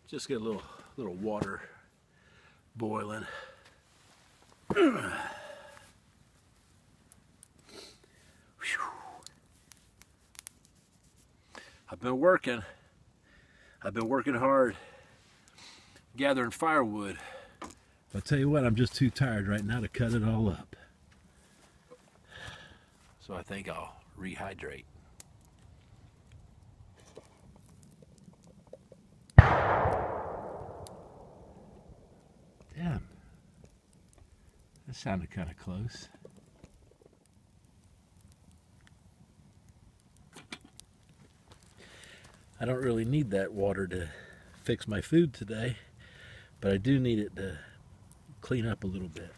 Just get a little water boiling. I've been working hard gathering firewood. I'll tell you what, I'm just too tired right now to cut it all up. So I think I'll rehydrate. Damn. That sounded kind of close. I don't really need that water to fix my food today, but I do need it to clean up a little bit.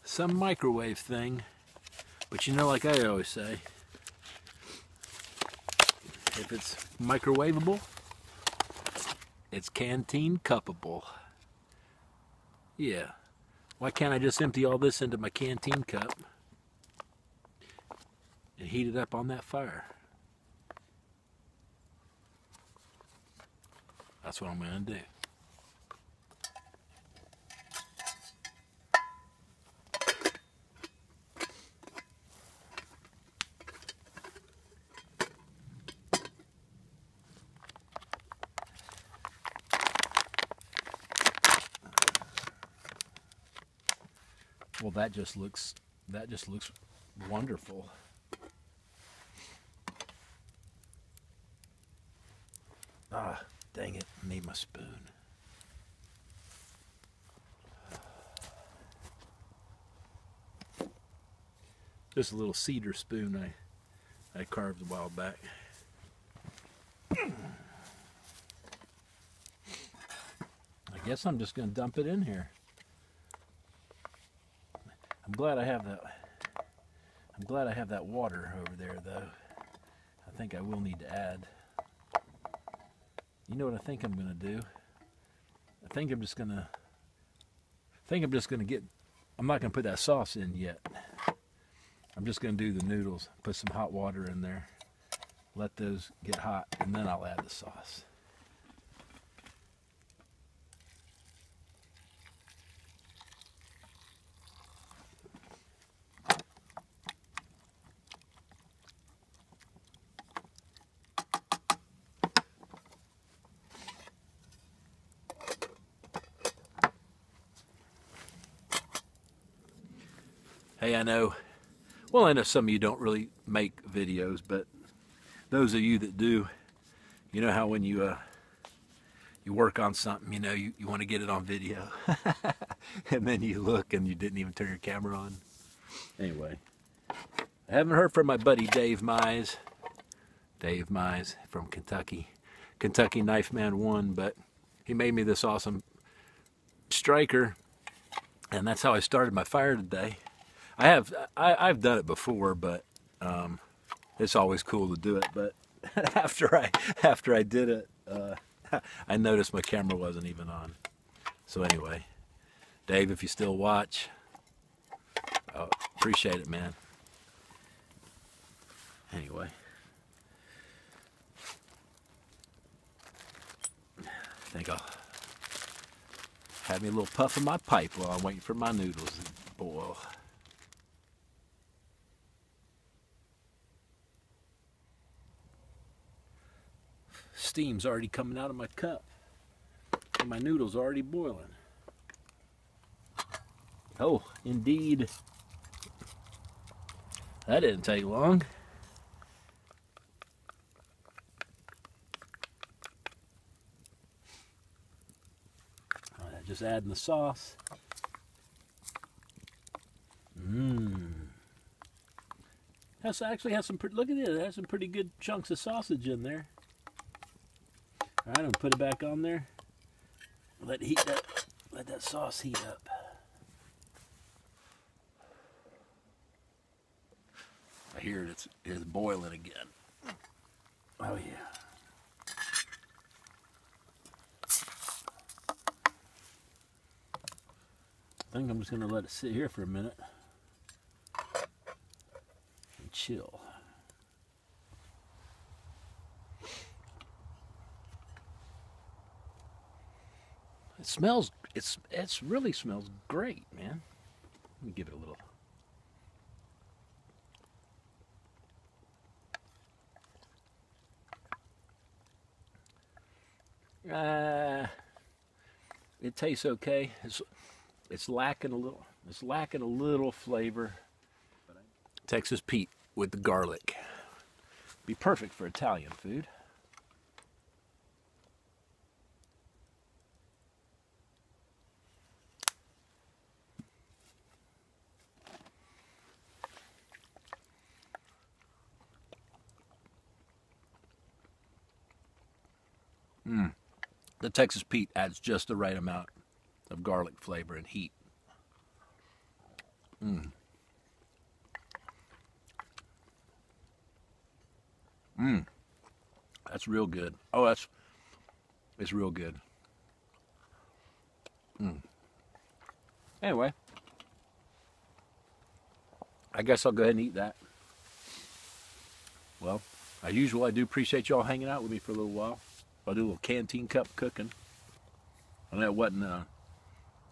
Some microwave thing, but you know, like I always say, if it's microwavable, it's Canteen Cupable. Yeah, why can't I just empty all this into my Canteen Cup and heat it up on that fire? That's what I'm going to do. Well, that just looks wonderful. Ah, dang it, I need my spoon. Just a little cedar spoon I carved a while back. I guess I'm just going to dump it in here. I'm glad I have that water over there, though. I think I will need to add. You know what I think I'm going to do? I think I'm just going to get, I'm not going to put that sauce in yet. I'm just going to do the noodles, put some hot water in there, let those get hot, and then I'll add the sauce. Hey, I know some of you don't really make videos, but those of you that do, you know how when you work on something, you know, you want to get it on video. And then you look and you didn't even turn your camera on. Anyway, I haven't heard from my buddy Dave Mize from Kentucky Knife Man 1, but he made me this awesome striker, and that's how I started my fire today. I've done it before, but it's always cool to do it. But after I did it, I noticed my camera wasn't even on. So anyway, Dave, if you still watch, appreciate it, man. Anyway, I think I'll have me a little puff of my pipe while I'm waiting for my noodles to boil. Steam's already coming out of my cup, and my noodles are already boiling. Oh, indeed. That didn't take long. Just adding the sauce. That's actually has some. Look at it. It has some pretty good chunks of sausage in there. All right, I'm gonna put it back on there. Let that sauce heat up. I hear it's boiling again. Oh yeah. I think I'm just gonna let it sit here for a minute and chill. It smells, it's really smells great, man. Let me give it a little. It tastes okay. It's lacking a little. It's lacking a little flavor. Texas Pete with the garlic. Be perfect for Italian food. The Texas Pete adds just the right amount of garlic flavor and heat. That's real good. Oh, it's real good. Anyway, I guess I'll go ahead and eat that. Well, as usual, I do appreciate y'all hanging out with me for a little while. I'll do a little Canteen Cup cooking. I know it wasn't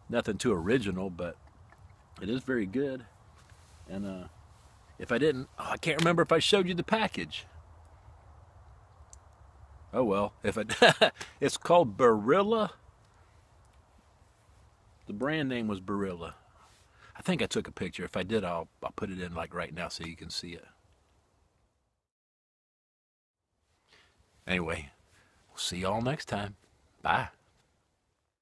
nothing too original, but it is very good. And if I didn't, I can't remember if I showed you the package. Oh well, if it's called Barilla. The brand name was Barilla. I think I took a picture. If I did, I'll put it in like right now so you can see it. Anyway, we'll see y'all next time. Bye.